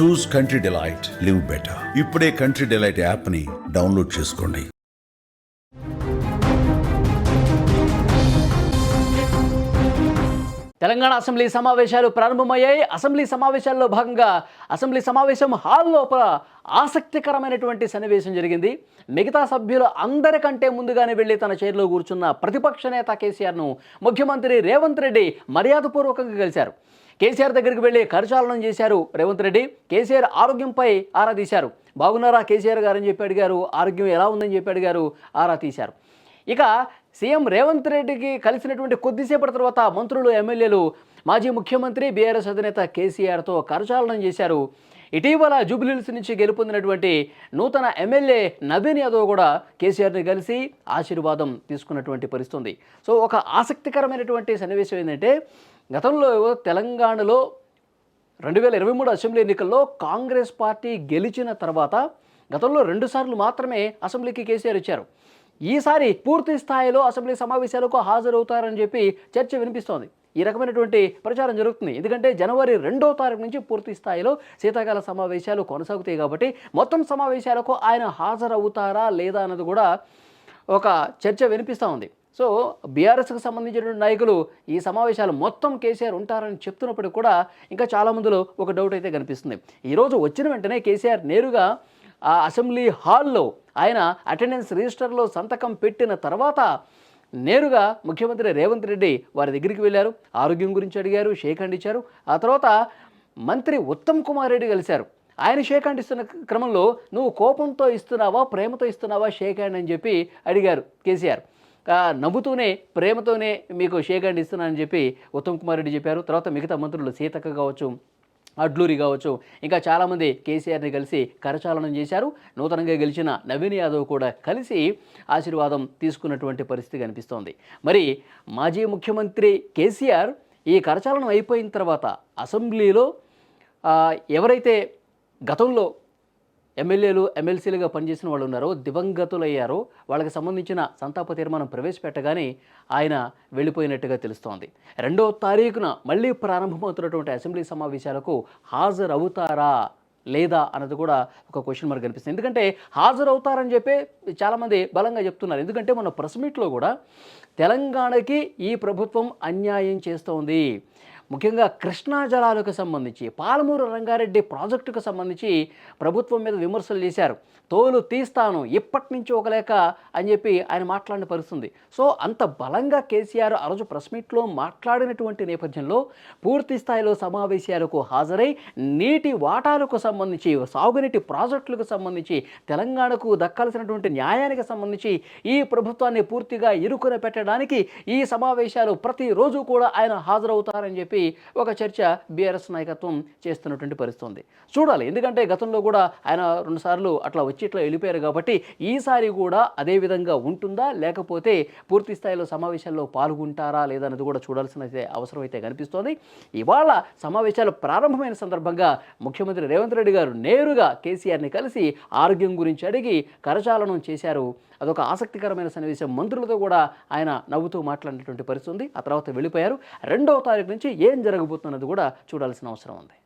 చూస్ country delight, live better. ఇప్పుడే country delight యాప్ని download చేసుకోండి. తెలంగాణ అసెంబ్లీ సమావేశాలు ప్రారంభమయ్యాయి. అసెంబ్లీ సమావేశాల్లో భాగంగా అసెంబ్లీ సమావేశం హాల్ లోపల ఆసక్తికరమైనటువంటి సన్నివేశం జరిగింది. మిగతా సభ్యులు అందరికంటే ముందుగానే వెళ్ళి తన చైర్లో కూర్చున్న ప్రతిపక్ష నేత కేసీఆర్ను ముఖ్యమంత్రి రేవంత్ రెడ్డి మర్యాదపూర్వకంగా కలిశారు. కేసీఆర్ దగ్గరికి వెళ్ళి కరచాలనం చేశారు రేవంత్ రెడ్డి. కేసీఆర్ ఆరోగ్యంపై ఆరా తీశారు. బాగున్నారా కేసీఆర్ గారు అని చెప్పి అడిగారు. ఆరోగ్యం ఎలా ఉందని చెప్పి అడిగారు. ఆరా తీశారు. ఇక సీఎం రేవంత్ రెడ్డికి కలిసినటువంటి కొద్దిసేపటి తర్వాత మంత్రులు, ఎమ్మెల్యేలు మాజీ ముఖ్యమంత్రి బీఆర్ఎస్ అధినేత కేసీఆర్తో కరచాలనం చేశారు. ఇటీవల జూబ్లీహిల్స్ నుంచి గెలుపొందినటువంటి నూతన ఎమ్మెల్యే నవీన్ యాదవ్ కూడా కేసీఆర్ని కలిసి ఆశీర్వాదం తీసుకున్నటువంటి పరిస్థితి. సో ఒక ఆసక్తికరమైనటువంటి సన్నివేశం ఏంటంటే, గతంలో తెలంగాణలో 2023 అసెంబ్లీ ఎన్నికల్లో కాంగ్రెస్ పార్టీ గెలిచిన తర్వాత గతంలో 2 సార్లు మాత్రమే అసెంబ్లీకి కేసీఆర్ ఇచ్చారు. ఈసారి పూర్తి స్థాయిలో అసెంబ్లీ సమావేశాలకు హాజరవుతారని చెప్పి చర్చ వినిపిస్తోంది. ఈ రకమైనటువంటి ప్రచారం జరుగుతుంది. ఎందుకంటే జనవరి 2వ తారీఖు నుంచి పూర్తి స్థాయిలో శీతాకాల సమావేశాలు కొనసాగుతాయి కాబట్టి మొత్తం సమావేశాలకు ఆయన హాజరవుతారా లేదా అన్నది కూడా ఒక చర్చ వినిపిస్తూ ఉంది. సో బీఆర్ఎస్కి సంబంధించినటువంటి నాయకులు ఈ సమావేశాలు మొత్తం కేసీఆర్ ఉంటారని చెప్తున్నప్పటికీ కూడా ఇంకా చాలామందిలో ఒక డౌట్ అయితే కనిపిస్తుంది. ఈరోజు వచ్చిన వెంటనే కేసీఆర్ నేరుగా ఆ అసెంబ్లీ హాల్లో ఆయన అటెండెన్స్ రిజిస్టర్లో సంతకం పెట్టిన తర్వాత నేరుగా ముఖ్యమంత్రి రేవంత్ రెడ్డి వారి దగ్గరికి వెళ్ళారు. ఆరోగ్యం గురించి అడిగారు, షేక్ హ్యాండ్ ఇచ్చారు. ఆ తర్వాత మంత్రి ఉత్తమ్ కుమార్ రెడ్డి కలిశారు. ఆయన షేక్ హ్యాండ్ ఇస్తున్న క్రమంలో నువ్వు కోపంతో ఇస్తున్నావా, ప్రేమతో ఇస్తున్నావా షేక్ హ్యాండ్ అని చెప్పి అడిగారు కేసీఆర్. నవ్వుతూనే ప్రేమతోనే మీకు షేక్ హ్యాండ్ ఇస్తున్నానని చెప్పి ఉత్తమ్ కుమార్ రెడ్డి చెప్పారు. తర్వాత మిగతా మంత్రులు సీతక్క కావచ్చు, అడ్లూరి కావచ్చు, ఇంకా చాలామంది కేసీఆర్ని కలిసి కరచాలనం చేశారు. నూతనంగా గెలిచిన నవీన్ యాదవ్ కూడా కలిసి ఆశీర్వాదం తీసుకున్నటువంటి పరిస్థితి కనిపిస్తోంది. మరి మాజీ ముఖ్యమంత్రి కేసీఆర్ ఈ కరచాలనం అయిపోయిన తర్వాత అసెంబ్లీలో ఎవరైతే గతంలో ఎమ్మెల్యేలు, ఎమ్మెల్సీలుగా పనిచేసిన వాళ్ళు ఉన్నారో, దివంగతులయ్యారో వాళ్ళకి సంబంధించిన సంతాప తీర్మానం ప్రవేశపెట్టగానే ఆయన వెళ్ళిపోయినట్టుగా తెలుస్తోంది. 2వ తారీఖున మళ్ళీ ప్రారంభమవుతున్నటువంటి అసెంబ్లీ సమావేశాలకు హాజరవుతారా లేదా అన్నది కూడా ఒక క్వశ్చన్ మార్క్ కనిపిస్తుంది. ఎందుకంటే హాజరవుతారని చెప్పి చాలామంది బలంగా చెప్తున్నారు. ఎందుకంటే మన ప్రెస్ మీట్లో కూడా తెలంగాణకి ఈ ప్రభుత్వం అన్యాయం చేస్తోంది, ముఖ్యంగా కృష్ణా జలాలకు సంబంధించి, పాలమూరు రంగారెడ్డి ప్రాజెక్టుకు సంబంధించి ప్రభుత్వం మీద విమర్శలు చేశారు. తోలు తీస్తాను, ఇప్పటి నుంచి ఒక లేక అని చెప్పి ఆయన మాట్లాడిన పరిస్థితుంది. సో అంత బలంగా కేసీఆర్ ఆ రోజు ప్రెస్ మీట్లో మాట్లాడినటువంటి నేపథ్యంలో పూర్తి స్థాయిలో సమావేశాలకు హాజరై నీటి వాటాలకు సంబంధించి, సాగునీటి ప్రాజెక్టులకు సంబంధించి, తెలంగాణకు దక్కాల్సినటువంటి న్యాయానికి సంబంధించి ఈ ప్రభుత్వాన్ని పూర్తిగా ఇరుకున పెట్టడానికి ఈ సమావేశాలు ప్రతిరోజు కూడా ఆయన హాజరవుతారని చెప్పి ఒక చర్చ బీఆర్ఎస్ నాయకత్వం చేస్తున్నటువంటి పరిస్థితి. చూడాలి. ఎందుకంటే గతంలో కూడా ఆయన 2 సార్లు అట్లా వచ్చి ఇట్లా వెళ్ళిపోయారు కాబట్టి ఈసారి కూడా అదే విధంగా ఉంటుందా, లేకపోతే పూర్తి స్థాయిలో సమావేశాల్లో పాల్గొంటారా లేదన్నది కూడా చూడాల్సిన అవసరం అయితే కనిపిస్తోంది. ఇవాళ సమావేశాలు ప్రారంభమైన సందర్భంగా ముఖ్యమంత్రి రేవంత్ రెడ్డి గారు నేరుగా కేసీఆర్ని కలిసి ఆరోగ్యం గురించి అడిగి కరచాలనం చేశారు. అదొక ఆసక్తికరమైన సన్నివేశం. మంత్రులతో కూడా ఆయన నవ్వుతూ మాట్లాడినటువంటి పరిస్థితి ఉంది. ఆ తర్వాత వెళ్ళిపోయారు. 2వ తారీఖు నుంచి ఏం జరగబోతున్నది కూడా చూడాల్సిన అవసరం ఉంది.